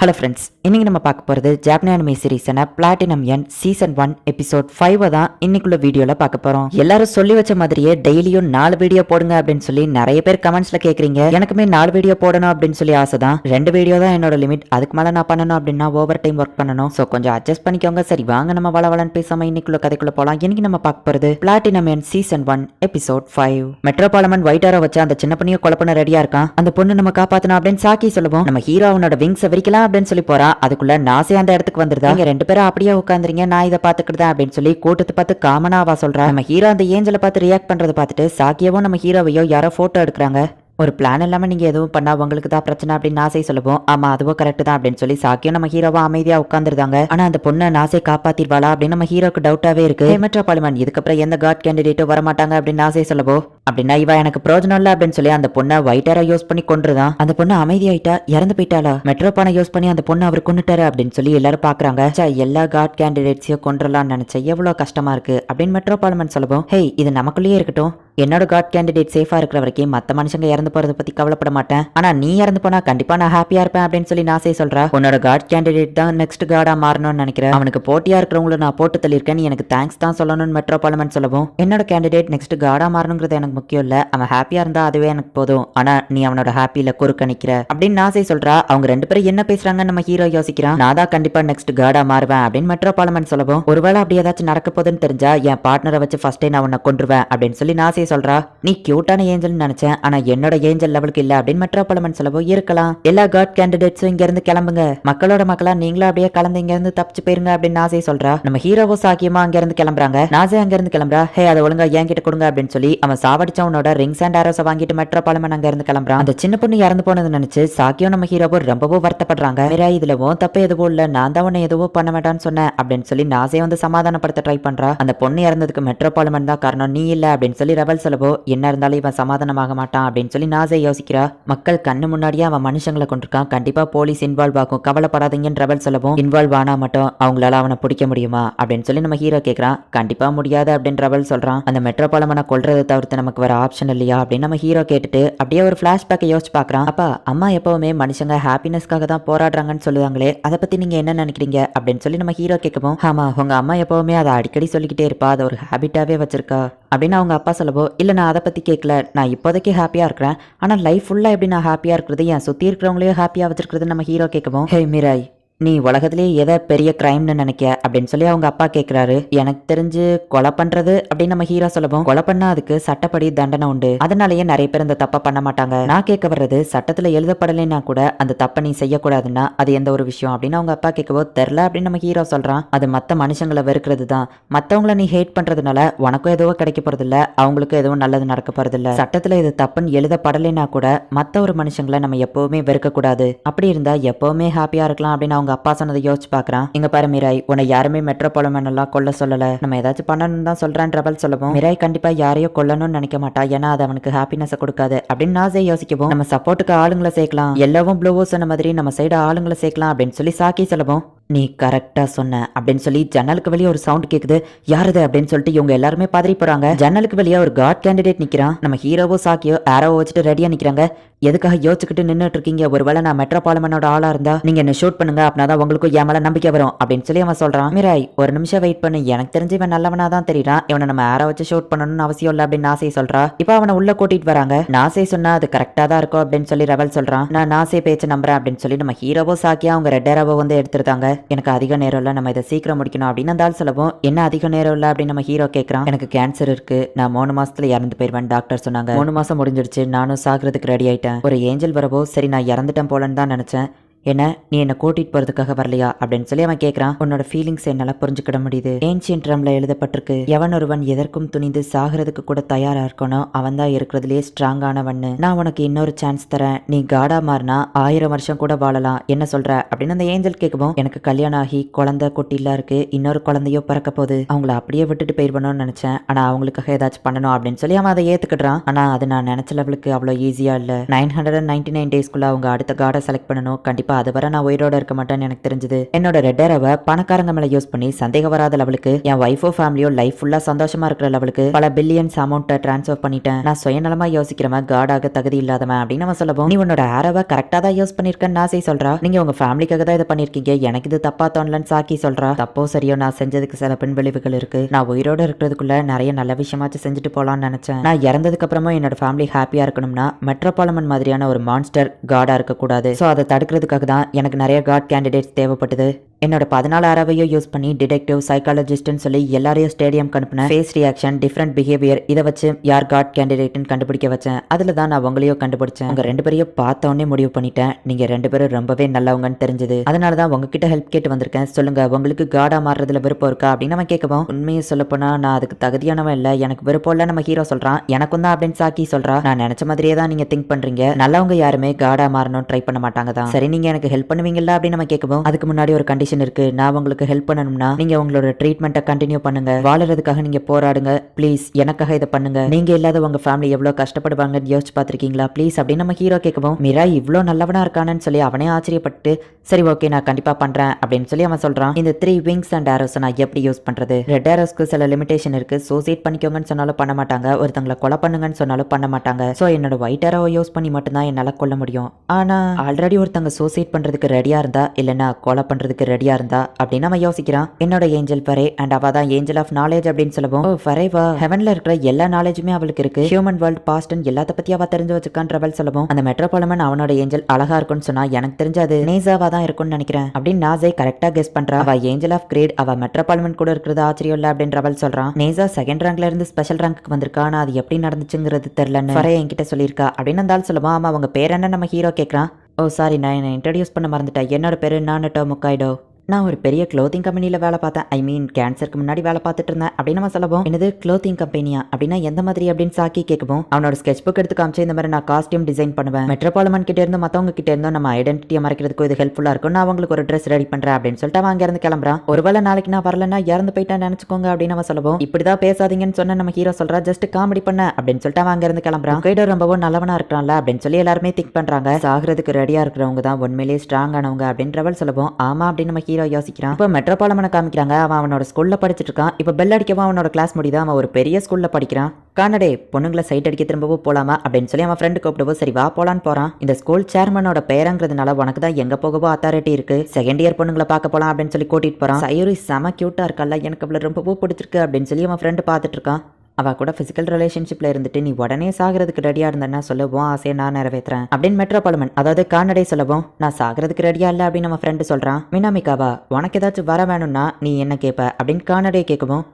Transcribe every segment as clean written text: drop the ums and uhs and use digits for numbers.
Hello friends, இன்னைக்கு நம்ம பார்க்க போகிறது ஜாப்பனீஸ் அனிமே சீரிஸான பிளாட்டினம் என் சீசன் 1 எபிசோட் 5 தான் இன்னைக்குள்ள வீடியோவில் பார்க்க போகிறோம். எல்லாரும் சொல்லி வச்ச மாதிரியே டெய்லியும் 4 வீடியோ போடுங்க அப்படின்னு சொல்லி நிறைய பேர் கமெண்ட்ஸில் கேட்குறீங்க. எனக்குமே 4 வீடியோ போடணும் அப்படின்னு சொல்லி ஆசை தான். 2 வீடியோ தான் என்னோட லிமிட். அதுக்கு மேலே நான் பண்ணணும் அப்படின்னா ஓவர் டைம் ஒர்க் பண்ணணும். ஸோ கொஞ்சம் அட்ஜஸ்ட் பண்ணிக்கோங்க. சரி வாங்க நம்ம வளவலன்னு பேசாமல் இன்னைக்குள்ள கதைக்குள்ள போகலாம். இன்னைக்கு நம்ம பார்க்க போகிறது பிளாட்டினம் என் சீசன் 1 எபிசோட் 5. மெட்ரோபாலமன் ஒயிட்டாரோ வச்சு அந்த சின்ன பொண்ணியை கொலை பண்ண ரெடியா இருக்கான். அந்த பொண்ணு நம்ம காப்பாற்றணும் அப்படின்னு சாக்கி சொல்லுவோம். நம்ம ஹீரோ அவனோட விங்ஸை விரிக்கலாம் அப்படின்னு சொல்லி போறா. அதுக்குள்ள நாசே அந்த இடத்துக்கு வந்துருதா. நீங்க 2 பேரும் அப்படியே உட்காந்துறீங்க, நான் இதை பாத்துக்கிட்டேன் அப்படின்னு சொல்லி கூட்டத்தை பார்த்து காமனா அவ சொல்றா. நம்ம ஹீரோ அந்த ஏஞ்சலை பார்த்து ரியாக்ட் பண்றதை பார்த்துட்டு சாக்கியவும் நம்ம ஹீரோவையோ யாரோ போட்டோ எடுக்கிறாங்க. ஒரு பிளான் இல்லாமல் நீங்கள் எதுவும் பண்ணா உங்களுக்கு தான் பிரச்சனை அப்படின்னு நாசை சொல்லுவோம். ஆமா அதுவும் கரெக்ட் தான் அப்படின்னு சொல்லி சாக்கியும் நம்ம ஹீரோவா அமைதியா உட்காந்துருந்தாங்க. ஆனா அந்த பொண்ணை நாசை காப்பாத்திருவாளா அப்படின்னு நம்ம ஹீரோக்கு டவுட்டாவே இருக்கு. மெட்ரோபாலிமன் இதுக்கப்புறம் எந்த காட் கேண்டிடேட்டும் வரமாட்டாங்க அப்படின்னு நாசை சொல்லுவோம். அப்படின்னா இவ எனக்கு பிரோஜனம் இல்லை அப்படின்னு சொல்லி அந்த பொண்ணை ஒயிட்டரா யூஸ் பண்ணி கொண்டுதான். அந்த பொண்ணு அமைதியாயிட்டா, இறந்து போயிட்டாளா. மெட்ரோபானை யூஸ் பண்ணி அந்த பொண்ணு அவர் கொண்டுட்டாரு அப்படின்னு சொல்லி எல்லாரும் பாக்குறாங்க. எல்லா காட் கேண்டிடேட்ஸையும் கொண்டுலாம்னு நினைச்சா எவ்வளவு கஷ்டமா இருக்கு அப்படின்னு மெட்ரோபாலிமன் சொல்லுவோம். ஹே இது நமக்குள்ளேயே இருக்கட்டும். என்னோட காட் கேண்டிடேட் சேஃபா இருக்கிற வரைக்கும் மத்த மனுஷங்க இறந்து போறத பத்தி கவலைப்பட மாட்டேன். ஆனா நீ இறந்து போனா கண்டிப்பா நான் ஹாப்பியா இருப்பேன் அப்படின்னு சொல்லி நாசே சொல்றா. உன்னோட காட் கேண்டிடேட் தான் நெக்ஸ்ட் காடா மாறணும்னு நினைக்கிறேன். அவனுக்கு போட்டியா இருக்கிறவங்கள நான் போட்டு தள்ளியிருக்கேன். நீ எனக்கு தேங்க்ஸ் தான் சொல்லணும்னு மெட்ரோபாலிமன் சொல்லவும். என்னோட கேண்டிடேட் நெக்ஸ்ட் காடா மாறணுங்கிறது எனக்கு முக்கியம் இல்ல. அவன் ஹாப்பியா இருந்தா அதுவே எனக்கு போதும். ஆனா நீ அவனோட ஹாப்பியில குறுக்க நிக்கிற அப்படின்னு நாசே சொல்றா. அவங்க 2 பேரும் என்ன பேசுறாங்கன்னு நம்ம ஹீரோ யோசிக்கிறான். நான் தான் கண்டிப்பா நெக்ஸ்ட் காடா மாறுவேன் அப்படின்னு மெட்ரோபாலிமன் சொல்லவும். ஒருவேளை அப்படி ஏதாச்சும் நடக்க போதுன்னு தெரிஞ்சா என் பார்ட்னரை வச்சு ஃபர்ஸ்டே நான் உன்னை கொன்றுவேன் அப்படின்னு சொல்லி நாசே சொல்றா. நீ கியூட்டான ஏஞ்சல் நினைச்சேன், ஆனா என்னோட ஏஞ்சல் லெவலுக்கு இல்ல அப்படின்னு மெட்ரோபாலிமன் சொல்லவோ. இருக்கலாம், எல்லா காட் கேண்டிடேட்ஸும் இங்க இருந்து கிளம்புங்க, மக்களோட மக்களா நீங்களும் அப்படியே கலந்து இங்க இருந்து தப்பிச்சு போயிருங்க அப்படின்னு நாசே சொல்றா. நம்ம ஹீரோவோ சாக்கியமா அங்க இருந்து கிளம்புறாங்க. நாசே அங்க இருந்து கிளம்புறா. ஹே அதை ஒழுங்கா என்கிட்ட கொடுங்க அப்படின்னு சொல்லி அவன் சாவடிச்சவனோட ரிங்ஸ் அண்ட் ஆரோஸை வாங்கிட்டு மெட்ரோபாலிமன் அங்க இருந்து கிளம்புறான். அந்த சின்ன பொண்ணு இறந்து போனது நினைச்சு சாக்கியோ நம்ம ஹீரோவோ ரொம்பவோ வருத்தப்படுறாங்க. வேற இதுல உன் தப்பு எதுவும் இல்ல, நான் தான் உன்னை எதுவும் பண்ண வேண்டாம்னு சொன்னேன் அப்படின்னு சொல்லி நாசே வந்து சமாதானப்படுத்த ட்ரை பண்றா. அந்த பொண்ணு இறந்ததுக்கு மெட்ரோபாலிமன் தான் காரணம், நீ இல்ல அப்படின்னு சொல்லி ரெபல் சொல்லவோ. என்ன இருந்தாலும் இவன் சமாதானமாக மாட்டான் அப்படின்னு சொல்லி நாசே யோசிக்கிறா. மக்கள் கண்ணு முன்னாடியே அவன் மனுஷங்களை கொண்டிருக்கான், கண்டிப்பா போலீஸ் இன்வால்வ் ஆகும், கவலைப்படாதீங்கன்னு ரெபல் சொல்லவும். இன்வால்வ் ஆனா மட்டும் அவங்களால அவனை பிடிக்க முடியுமா அப்படின்னு சொல்லி நம்ம ஹீரோ கேட்கறான். கண்டிப்பா முடியாது அப்படின்னு ரெபல் சொல்றான். அந்த மெட்ரோபாலிமனை கொல்றதை தவிர்த்து நமக்கு வர ஆப்ஷன் இல்லையா அப்படின்னு நம்ம ஹீரோ கேட்டுட்டு அப்படியே ஒரு பிளாஷ்பேக்கை யோசிச்சு பாக்குறான். அப்பா அம்மா எப்பவுமே மனுஷங்க ஹாப்பினஸ்க்காக தான் போராடுறாங்கன்னு சொல்லுவாங்களே, அதை பத்தி நீங்க என்ன நினைக்கிறீங்க அப்படின்னு சொல்லி நம்ம ஹீரோ கேட்கவும். ஆமா உங்க அம்மா எப்பவுமே அதை அடிக்கடி சொல்லிக்கிட்டே இருப்பா, அதை ஒரு ஹேபிட்டாவே வச்சிருக்கா அப்படின்னு அவங்க அப்பா சொல்லவோ. இல்லை நான் அதை பற்றி கேட்கல, நான் இப்போதைக்கு ஹாப்பியாக இருக்கிறேன், ஆனால் லைஃப் ஃபுல்லாக எப்படி நான் ஹாப்பியாக இருக்கிறது, என் சுற்றி இருக்கிறவங்களையும் ஹாப்பியாக வச்சிருக்கிறது நம்ம ஹீரோ கேட்கவும். ஹே மிராய், நீ உலகத்திலேயே எதை பெரிய கிரைம்னு நினைக்க அப்படின்னு சொல்லி அவங்க அப்பா கேட்கிறாரு. எனக்கு தெரிஞ்சு கொலை பண்றது அப்படின்னு நம்ம ஹீரோ சொல்லவும். கொலை பண்ணா அதுக்கு சட்டப்படி தண்டனை உண்டு, அதனாலயே நிறைய பேர் இந்த தப்பை பண்ண மாட்டாங்க. நான் கேட்க வர்றது சட்டத்துல எழுதப்படலைன்னா கூட அந்த தப்பை நீ செய்யக்கூடாதுன்னா அது எந்த ஒரு விஷயம் அப்படின்னு அவங்க அப்பா கேட்கவோ. தெரில அப்படின்னு நம்ம ஹீரோ சொல்றான். அது மத்த மனுஷங்களை வெறுக்கிறது தான். மத்தவங்களை நீ ஹேட் பண்றதுனால உனக்கும் எதுவும் கிடைக்க போறது இல்ல, அவங்களுக்கும் எதுவும் நல்லது நடக்க போறது இல்ல. சட்டத்துல இது தப்புன்னு எழுதப்படலைன்னா கூட மத்த ஒரு மனுஷங்களை நம்ம எப்பவுமே வெறுக்க கூடாது. அப்படி இருந்தா எப்பவுமே ஹாப்பியா இருக்கலாம் அப்படின்னு அவங்க அப்பா சொன்னதை யோசிச்சு பாக்குறான். இங்க பாரு மிராய், உன்னை யாருமே மெட்ரோபாலிமன் எல்லாம் கொல்ல சொல்லல, நம்ம ஏதாச்சும் பண்ணணும் தான் சொல்றான் ரெபல் சொல்லவும். மிராய் கண்டிப்பா யாரையும் கொல்லணும்னு நினைக்க மாட்டா, ஏன்னா அது அவனுக்கு ஹாப்பினஸ் கொடுக்காது அப்படின்னு நாசே யோசிக்கவும். நம்ம சப்போர்ட்டுக்கு ஆளுங்களை சேர்க்கலாம், எல்லாவும் ப்ளூவோ சொன்ன மாதிரி நம்ம சைடு ஆளுங்களை சேர்க்கலாம் அப்படின்னு சொல்லி சாக்கி சொல்லவும். நீ கரெக்டா சொன்ன அப்படின்னு சொல்லி ஜன்னலுக்கு வெளியே ஒரு சவுண்ட் கேக்குது. யாருது அப்படின்னு சொல்லிட்டு இவங்க எல்லாருமே பதறி போறாங்க. ஜன்னலுக்கு வெளியே ஒரு காட் கேண்டிடேட் நிக்கிறான். நம்ம ஹீரோவோ சாக்கியோ ஆரோவோ வச்சுட்டு ரெடியா நிக்கிறாங்க. எதுக்காக யோசிச்சுக்கிட்டு நின்றுட்டு இருக்கீங்க, ஒருவேளை நான் மெட்ரோபாலிமனோட ஆளா இருந்தா நீங்க என்ன ஷூட் பண்ணுங்க, அப்படின்னா உங்களுக்கும் என் மேல நம்பிக்கை வரும் அப்படின்னு சொல்லி அவன் சொல்றான். மிராய் ஒரு நிமிஷம் வெயிட் பண்ணு, எனக்கு தெரிஞ்சு இவன் நல்லவனா தான் தெரியுறான், இவனை நம்ம ஆரோ வச்சு ஷூட் பண்ணணும்னு அவசியம் இல்லை அப்படின்னு நாசே சொல்றா. இப்ப அவனை உள்ள கூட்டிட்டு வராங்க. நாசே சொன்னா அது கரெக்டா தான் இருக்கும் அப்படின்னு சொல்லி ரெபல் சொல்றான். நான் நாசே பேச்சு நம்புறேன் அப்படின்னு சொல்லி நம்ம ஹீரோவோ சாக்கியா அவங்க ரெட் ஏரோவோ வந்து எடுத்துருந்தாங்க. எனக்கு அதிக நேரம் இல்ல, நம்ம இதை சீக்கிரம் முடிக்கணும் அப்படின்னு அந்த ஆள் சொல்லவும். என்ன அதிக நேரம் இல்ல அப்படின்னு நம்ம ஹீரோ கேட்கறான். எனக்கு கேன்சர் இருக்கு, நான் 3 மாசத்துல இறந்து போயிருவேன் டாக்டர் சொன்னாங்க. 3 மாசம் முடிஞ்சிடுச்சு, நானும் சாகிறதுக்கு ரெடி ஆயிட்டேன். ஒரு ஏஞ்சல் வரவோ சரி நான் இறந்துட்டேன் போலன்னு தான் நினைச்சேன். என்ன நீ என்ன கூட்டிட்டு போறதுக்காக வரலையா அப்படின்னு சொல்லி அவன் கேட்கறான். உன்னோட ஃபீலிங்ஸ் என்னால புரிஞ்சுக்கிட முடியுது. ஏன்ஷியன்ட் ட்ரம்ல எழுதப்பட்டிருக்கு, எவன் ஒருவன் எதற்கும் துணிந்து சாகிறதுக்கு கூட தயாரா இருக்கணும், அவன் தான் இருக்கிறதுலே ஸ்ட்ராங்கானவன்னு. நான் உனக்கு இன்னொரு சான்ஸ் தரேன், நீ காடா மாறினா 1000 வருஷம் கூட வாழலாம், என்ன சொல்ற அப்படின்னு அந்த ஏஞ்சல் கேட்கவும். எனக்கு கல்யாணம் ஆகி குழந்தை குட்டிலாம் இருக்கு, இன்னொரு குழந்தையோ பிறக்க போகுது, அவங்கள அப்படியே விட்டுட்டு போயிடுவணும்னு நினைச்சேன், ஆனா அவங்களுக்காக ஏதாச்சும் பண்ணணும் அப்படின்னு சொல்லி அவன் அதை ஏத்துக்கிட்டான். ஆனா அது நான் நினைச்ச லெவலுக்கு அவ்வளவு ஈஸியா இல்ல. 999 டேஸ்க்குள்ள அவங்க அடுத்த காடை செலக்ட் பண்ணணும், கண்டிப்பா அதுவரை நான் உயிரோட இருக்க மாட்டேன்னு எனக்கு தெரிஞ்சது. என்னோட ரெட் ஏரோவை பணக்காரங்க மேல யூஸ் பண்ணி சந்தேகம் வராத லெவலுக்கு என் ஒய்ஃபோ ஃபேமிலியோ லைஃப் ஃபுல்லா சந்தோஷமா இருக்கிற லெவலுக்கு பல பில்லியன்ஸ் அமௌண்ட்டை டிரான்ஸ்ஃபர் பண்ணிட்டேன். நான் சுயநலமா யோசிக்கிறவன், காடாக தகுதி இல்லாதவன் அப்படின்னு அவன் சொல்லவும், நீ உன்னோட ஏரோவை கரெக்டா தான் யூஸ் பண்ணிருக்கேன்னு நாசை சொல்றா. நீங்க உங்க ஃபேமிலிக்காக தான் இதை பண்ணிருக்கீங்க, எனக்கு இது தப்பா தோணலன்னு சாக்கி சொல்றா. தப்போ சரியோ நான் செஞ்சதுக்கு சில பின் விளைவுகள் இருக்கு. நான் உயிரோட இருக்கிறதுக்குள்ள நிறைய நல்ல விஷயமாச்சும் செஞ்சுட்டு போலாம்னு நினைச்சேன். நான் இறந்ததுக்கு அப்புறமா என்னோட ஃபேமிலி ஹாப்பியா இருக்கணும்னா மெட்ரோபாலமன் மாதிரியான ஒரு மான்ஸ்டர் காடா இருக்கக்கூடாது. ஸோ அதை தடுக்கிறதுக்காக தான் எனக்கு நிறைய காட் கேண்டிடேட்ஸ் தேவைப்பட்டது. என்னோட 14 ஆறாவையும் யூஸ் பண்ணி டிடெக்டிவ், சைக்காலஜிஸ்ட்னு சொல்லி எல்லாரையும் ஸ்டேடியம் அனுப்பினேன். ஃபேஸ் ரியாக்ஷன், டிஃப்ரெண்ட் பிஹேவியர், இதை வச்சு யார் காட் கேண்டிடேட்னு கண்டுபிடிக்க வச்சேன். அதில் தான் நான் உங்களையும் கண்டுபிடிச்சேன். உங்க 2 பேரையும் பார்த்த உடனே முடிவு பண்ணிட்டேன், நீங்க 2 பேரும் ரொம்பவே நல்லவங்கன்னு தெரிஞ்சது. அதனால தான் உங்ககிட்ட ஹெல்ப் கேட்டு வந்திருக்கேன். சொல்லுங்க, உங்களுக்கு காடா மாறுறதுல விருப்பம் இருக்கா அப்படின்னு நம்ம கேட்கவும், உண்மையை சொல்லப்போனா நான் அதுக்கு தகுதியானவன் இல்லை, எனக்கு விருப்பம் இல்லை நம்ம ஹீரோ சொல்றான். எனக்கும் தான் அப்படின்னு சாக்கி சொல்றா. நான் நினைச்ச மாதிரியே தான் நீங்க திங்க் பண்றீங்க. நல்லவங்க யாருமே காடா மாறணும் ட்ரை பண்ண மாட்டாங்க தான். சரி, நீங்க எனக்கு ஹெல்ப் பண்ணுவீங்களா அப்படின்னு நம்ம கேட்கவும், அதுக்கு முன்னாடி ஒரு கண்டிஷன் இருக்கு. நான் உங்களுக்கு ஹெல்ப் பண்ணணும்னா நீங்க உங்களோட ட்ரீட்மெண்ட்டை கண்டினியூ பண்ணுங்க. வாழறதுக்காக நீங்க போராடுங்க ப்ளீஸ். எனக்காக இதை பண்ணுங்க. நீங்க இல்லாத உங்க ஃபேமிலி எவ்வளவு கஷ்டப்படுவாங்கன்னு யோசிச்சு பார்த்திருக்கீங்களா ப்ளீஸ் அப்படின்னு நம்ம ஹீரோ கேட்கவும், மீரா இவ்வளோ நல்லவனா இருக்கானு சொல்லி அவனே ஆச்சரியப்பட்டு, சரி ஓகே நான் கண்டிப்பா பண்றேன் அப்படின்னு சொல்லி அவன் சொல்றான். இந்த 3 விங்ஸ் அண்ட் ஆரோஸ் நான் எப்படி யூஸ் பண்றது? ரெட் ஆரோஸ்க்கு சில லிமிடேஷன் இருக்கு. சூசைட் பண்ணிக்கோங்கன்னு சொன்னாலும் பண்ண மாட்டாங்க, ஒருத்தங்களை கொலை பண்ணுங்கன்னு சொன்னாலும் பண்ண மாட்டாங்க. ஸோ என்னோட ஒயிட் ஆரோவை யூஸ் பண்ணி மட்டும்தான் என்னால கொல்ல முடியும். ஆனா ஆல்ரெடி ஒருத்தங்க சூசைட் பண்றதுக்கு ரெடியா இருந்தா, இல்லைன்னா கொலை பண்றதுக்கு ரெடியா இருந்தா அப்படின்னு நம்ம யோசிக்கிறான். என்னோட ஏஞ்சல் ஃபரே அண்ட் அவ தான் ஏஞ்சல் ஆஃப் நாலேஜ் அப்படின்னு சொல்லவும், ஓ ஃபரேவா, ஹெவன்ல இருக்கிற எல்லா நாலேஜுமே அவளுக்கு இருக்கு. ஹியூமன் வேர்ல்ட் பாஸ்ட் எல்லாத்த பத்தி அவ தெரிஞ்சு வச்சுக்கான்றவள் சொல்லவும், அந்த மெட்ரோபாலமன் அவனோட ஏஞ்சல் அழகா இருக்கும்னு சொன்னா எனக்கு தெரிஞ்சது நேசாவா தான் இருக்கும்னு நினைக்கிறேன் அப்படின்னு நாசை கரெக்டா கெஸ் பண்றா. அவ ஏஞ்சல் ஆஃப் கிரேட், அவ மெட்ரோபாலமன் கூட இருக்கிறது ஆச்சரியம் இல்ல அப்படின்றவள் சொல்றான். நேசா செகண்ட் ரேங்க்ல இருந்து ஸ்பெஷல் ரேங்க்கு வந்திருக்கா, ஆனா அது எப்படி நடந்துச்சுங்கிறது தெரியலன்னு ஃபரே என்கிட்ட சொல்லியிருக்கா அப்படின்னு இருந்தாலும் சொல்லுவோம். ஆமா, அவங்க பேர் என்ன நம்ம ஹீரோ கேட்கறான். ஓ சாரி, நான் என்ன இன்ட்ரடியூஸ் பண்ண மறந்துட்டேன். என்னோட பேரு நானட்டோ முக்காய்டோ. நான் ஒரு பெரிய க்ளோத்திங் கம்பெனியில் வேலை பார்த்தேன். ஐ மீன் கேன்சருக்கு முன்னாடி வேலை பார்த்துட்டு இருந்தேன் அப்படின்னு நம்ம சொல்லவும், என்னது க்ளோத்திங் கம்பெனியா அப்படின்னா எந்த மாதிரி அப்படின்னு சாக்கி கேட்கவும், அவனோட ஸ்கெட்ச் புக் எடுத்து காமிச்சு, இந்த மாதிரி நான் காஸ்டியூம் டிசைன் பண்ணுவேன். மெட்ரோபாலமன் கிட்ட இருந்து மற்றவங்க கிட்ட இருந்தோம் நம்ம ஐடென்டிட்டியை மறைக்கிறதுக்கு இது ஹெல்ப்ஃபுல்லாக இருக்கும். நான் அவங்களுக்கு ஒரு ட்ரெஸ் ரெடி பண்ணுறேன் அப்படின்னு சொல்லிட்டு அவன் அங்கேருந்து கிளம்புறான். ஒருவேளை நாளைக்கு நான் வரலன்னா இறந்து போயிட்டா நினைச்சுக்கோங்க அப்படின்னு நம்ம சொல்லவும், இப்படிதான் பேசாதீங்கன்னு சொன்ன நம்ம ஹீரோ சொல்றா, ஜஸ்ட் காமெடி பண்ண அப்படின்னு சொல்லிட்டு அவன் அங்கேருந்து கிளம்புறான். கைடோ ரொம்பவும் நல்லவனா இருக்கான்ல அப்படின்னு சொல்லி எல்லாருமே திங்க் பண்றாங்க. சாகிறதுக்கு ரெடியா இருக்கிறவங்க தான் உண்மையிலேயே ஸ்ட்ராங் ஆனவங்க அப்படின்றவள் சொல்லவும், ஆமா அப்படின்னு நம்ம ஹீரோ யோசிக்கிறான். மெட்ரோபாலமனை காமிக்கிறாங்க. அவன் அவனோட ஸ்கூல்ல படிச்சிட்டு இருக்கான். இப்ப பெல் அடிக்கவும் அவனோட கிளாஸ் முடியுதா. அவன் ஒரு பெரிய ஸ்கூல்ல படிக்கிறான். கானடே பொண்ணுங்களை சைட் அடிக்க திரும்பவும் போலாமா அப்படின்னு சொல்லி அவன் ஃப்ரெண்டு கூப்பிடவும், சரி வா போலான்னு போறான். இந்த ஸ்கூல் சேர்மனோட பேரங்கிறதுனால உனக்கு தான் எங்க போகவோ அத்தாரிட்டி இருக்கு. செகண்ட் இயர் பொண்ணுங்களை பார்க்க போலாம் அப்படின்னு சொல்லி கூட்டிட்டு போறான். சயூரி செம கியூட்டா இருக்கல்ல, எனக்கு அவளை ரொம்பவும் பிடிச்சிருக்கு அப்படின்னு சொல்லி அவன் ஃப்ரெண்டு பார்த்துட்டு இருக்கான். அவ கூட பிசிக்கல் ரிலேஷன்ஷிப்ல இருந்துட்டு நீ உடனே சாகிறதுக்கு ரெடியா இருந்தேன்னா சொல்லுவோம், ஆசையை நான் நிறைவேற்றுறேன் அப்படின்னு மெட்ரோபாலமன் அதாவது கானடே சொல்லவும், நான் சாகிறதுக்கு ரெடியா இல்லை அப்படின்னு நம்ம ஃப்ரெண்டு சொல்றான். மினாமிகாவா, உனக்கு ஏதாச்சும் வர வேணும்னா நீ என்ன கேட்ப அப்படின்னு கானடே கேட்கவும்,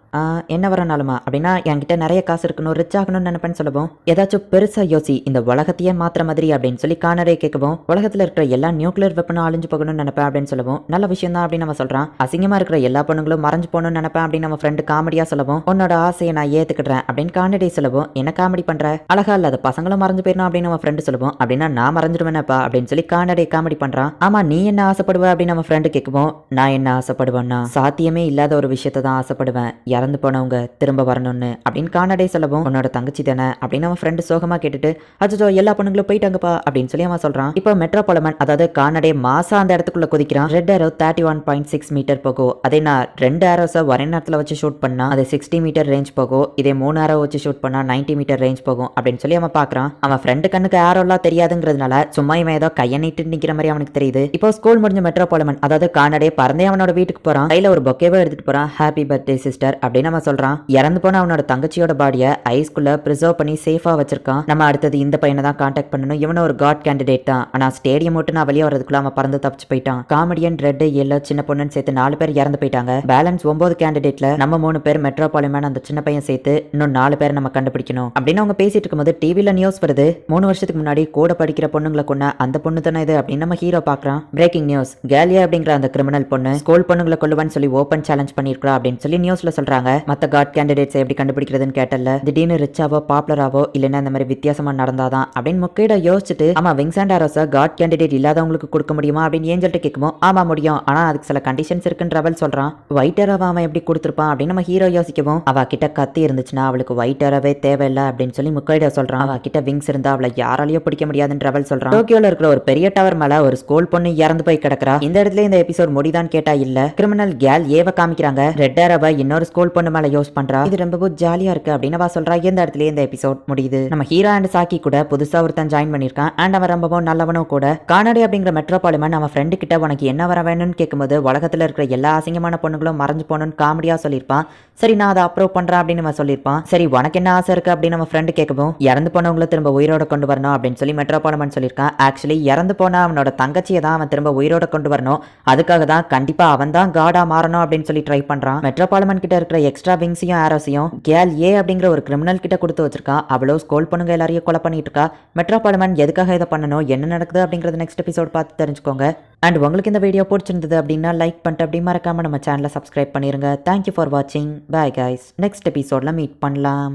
என்ன வரனாலுமா அப்படின்னா என்கிட்ட நிறைய காசு இருக்கணும், ரிச் ஆகணும்னு நினைப்பேன்னு சொல்லவும், ஏதாச்சும் பெருசா யோசி, இந்த உலகத்தையே மாத்திர மாதிரி அப்படின்னு சொல்லி கானடே கேட்கவும், உலகத்துல இருக்கிற எல்லா நியூக்ளியர் வெப்பனும் அழிஞ்சு போகணும்னு நினைப்பேன் அப்படின்னு சொல்லவும், நல்ல விஷயம் தான் அப்படின்னு நம்ம சொல்றான். அசிங்கமா இருக்கிற எல்லா பொண்ணுங்களும் மறைஞ்சு போகணும்னு நினைப்பேன் அப்படின்னு நம்ம ஃப்ரெண்டு காமெடியா சொல்லவும், உன்னோட ஆசையை நான் ஏத்துக்கிட்டேன் அப்படின்னு கானடே சொல்லவும், என்ன காமெடி பண்ற, அழகா இல்லாத பசங்களும் மறைஞ்சு போயிடணும் அப்படின்னு நம்ம ஃப்ரெண்டு சொல்லுவோம். அப்படின்னா நான் மறைஞ்சிடுவேனப்பா அப்படின்னு சொல்லி கானடே காமெடி பண்றான். ஆமா, நீ என்ன ஆசைப்படுவ அப்படின்னு நம்ம ஃப்ரெண்டு கேட்கவும், நான் என்ன ஆசைப்படுவேன்னா சாத்தியமே இல்லாத ஒரு விஷயத்தை தான் ஆசைப்படுவேன், இறந்து போனவங்க திரும்ப வரணும்னு அப்படின்னு கானடே சொல்லவும், உன்னோட தங்கச்சி தானே அப்படின்னு அவன் ஃப்ரெண்டு சோகமா கேட்டுட்டு, அச்சோ எல்லா பொண்ணுங்களும் போயிட்டாங்கப்பா அப்படின்னு சொல்லி அவன் சொல்றான். இப்போ மெட்ரோபாலமன் அதாவது கானடே மாசா அந்த இடத்துக்குள்ள குதிக்கிறான். ரெட் ஏரோ 31.6 மீட்டர் போகும். அதே நான் 2 ஏரோஸை ஒரே நேரத்தில் வச்சு ஷூட் பண்ணா அது 60 மீட்டர் ரேஞ்ச் போகும். இதே 3 ஏரோ வச்சு ஷூட் பண்ணா 90 மீட்டர் ரேஞ்ச் போகும் அப்படின்னு சொல்லி அவன் பாக்குறான். அவன் ஃப்ரெண்டு கண்ணுக்கு ஏரோலாம் தெரியாதுங்கிறதுனால சும்மா இவன் ஏதோ கையை நீட்டு நிக்கிற மாதிரி அவனுக்கு தெரியுது. இப்போ ஸ்கூல் முடிஞ்ச மெட்ரோபாலமன் அதாவது கானடே பறந்தே அவனோட வீட்டுக்கு போறான். கையில ஒரு பொக்கேவை எடுத்துட்டு போறான். ஹாப்பி பர்த்டே சிஸ்டர் அப்படின்னு அவன் சொல்றான். இறந்து போன அவனோட தங்கச்சியோட பாடியை ஐஸ்குள்ள பிரிசர்வ் பண்ணி சேஃபா வச்சிருக்கான். நம்ம அடுத்தது இந்த பையனை தான் கான்டாக்ட் பண்ணணும். இவனும் ஒரு காட் கேண்டிடேட் தான். ஆனா ஸ்டேடியம் விட்டு நான் வெளியே வரதுக்குள்ள அவன் பறந்து தப்பிச்சு போயிட்டான். காமெடியன், ரெட், எல்லோ, சின்ன பொண்ணுன்னு சேர்த்து 4 பேர் இறந்து போயிட்டாங்க. பேலன்ஸ் 9 கேண்டிடேட்ல நம்ம 3 பேர் மெட்ரோபாலமன் அந்த சின்ன பையன் சேர்த்து இன்னும் 4 பேர் நம்ம கண்டுபிடிக்கணும் அப்படின்னு அவங்க பேசிட்டு இருக்கும்போது டிவில நியூஸ் வருது. 3 வருஷத்துக்கு முன்னாடி கூட படிக்கிற பொண்ணுங்களை கொண்ட அந்த பொண்ணு தானே இது அப்படின்னு நம்ம ஹீரோ பாக்குறான். பிரேக்கிங் நியூஸ், கேலியா அப்படிங்கிற அந்த கிரிமினல் பொண்ணு ஸ்கூல் பொண்ணுங்களை கொல்லுவான்னு சொல்லி ஓபன் சேலஞ்ச் பண்ணிருக்கா அப்படின்னு சொல்லி நியூஸ்ல சொல்றாங்க. மத்த காட் கேண்டிடேட்ஸ் எப்படி கண்டுபிடிக்கிறதுன்னு கேட்டல, திடீர்னு ரிச்சாவோ பாப்புலராவோ இல்லைன்னா இந்த மாதிரி வித்தியாசமா நடந்தாதான் அப்படின்னு முக்கையிட யோசிச்சுட்டு, ஆமா விங்ஸ் அண்ட் ஆரோஸை காட் கேண்டிடேட் இல்லாதவங்களுக்கு கொடுக்க முடியுமா அப்படின்னு ஏஞ்சல்ட்ட கேட்கும். ஆமா முடியும், ஆனா அதுக்கு சில கண்டிஷன்ஸ் இருக்குன்றவள் சொல்றான். ஒயிட் ஏரோவை அவன் எப்படி கொடுத்துருப்பான் அப்படின்னு நம்ம ஹீரோ யோசிக்கவும், அவ கிட்ட கத்தி இருந்துச்சுன்னா ஏன்னா அவளுக்கு ஒயிட் ஏரவே தேவையில்லை அப்படின்னு சொல்லி முக்கைட சொல்றான். அவ கிட்ட விங்ஸ் இருந்தா அவளை யாராலையும் பிடிக்க முடியாதுன்னு ரவல் சொல்றான். டோக்கியோல இருக்கிற ஒரு பெரிய டவர் மேல ஒரு ஸ்கூல் பொண்ணு இறந்து போய் கிடக்குறா. இந்த இடத்துல இந்த எபிசோட் முடிதான் கேட்டா இல்ல, கிரிமினல் கேல் ஏவ காமிக்கிறாங்க. ரெட் ஏரவை இன்னொரு ஸ்கூல் பொண்ணு மேல யூஸ் பண்றா. இது ரொம்பவும் ஜாலியா இருக்கு அப்படின்னு அவ சொல்றா. இந்த இடத்துல இந்த எபிசோட் முடியுது. நம்ம ஹீரோ அண்ட் சாக்கி கூட புதுசா ஒருத்தன் ஜாயின் பண்ணிருக்கான். அண்ட் அவன் ரொம்பவும் நல்லவனும் கூட. கானடி அப்படிங்கிற மெட்ரோபாலிமன் அவன் ஃப்ரெண்டு கிட்ட உனக்கு என்ன வர வேணும்னு கேட்கும்போது உலகத்துல இருக்கிற எல்லா அசிங்கமான பொண்ணுங்களும் மறைஞ்சு போகணும்னு காமெடியா சொல்லியிருப்பான். சரி நான் அதை அப்ரூவ் பண்றேன் அப்படின்னு அவன் சொல்லியிருப்பான். சரி உனக்கு என்ன ஆசை இருக்கு அப்படின்னு நம்ம ஃப்ரெண்டு கேட்கவும் இறந்து போனவங்களை திரும்ப உயிரோட கொண்டு வரணும் அப்படின்னு சொல்லி மெட்ரோபாலிமன் சொல்லியிருக்கான். ஆக்சுவலி இறந்து போன அவனோட தங்கச்சியை தான் அவன் திரும்ப உயிரோட கொண்டு வரணும். அதுக்காக தான் கண்டிப்பா அவன் தான் காடா மாறணும் அப்படின்னு சொல்லி ட்ரை பண்றான். மெட்ரோபாலிமன் கிட்ட இருக்கிற எக்ஸ்ட்ரா விங்ஸையும் ஆரோஸையும் கேல் ஏ அப்படிங்கிற ஒரு கிரிமினல் கிட்ட கொடுத்து வச்சிருக்கான். அவ்வளோ ஸ்கூல் பொண்ணுங்க எல்லாரையும் கொலை பண்ணிட்டு இருக்கா. மெட்ரோபாலிமன் எதுக்காக இதை பண்ணணும், என்ன நடக்குது அப்படிங்கறது நெக்ஸ்ட் எபிசோட் பார்த்து தெரிஞ்சுக்கோங்க. அண்ட் உங்களுக்கு இந்த வீடியோ பிடிச்சிருந்தது அப்படின்னா லைக் பண்ணிட்டு அப்படி மறக்காம நம்ம சேனலை சப்ஸ்கிரைப் பண்ணிருங்க. தேங்க்யூ ஃபார் வாட்சிங். Bye guys. நெக்ஸ்ட் எபிசோட்ல மீட் பண்ணலாம்.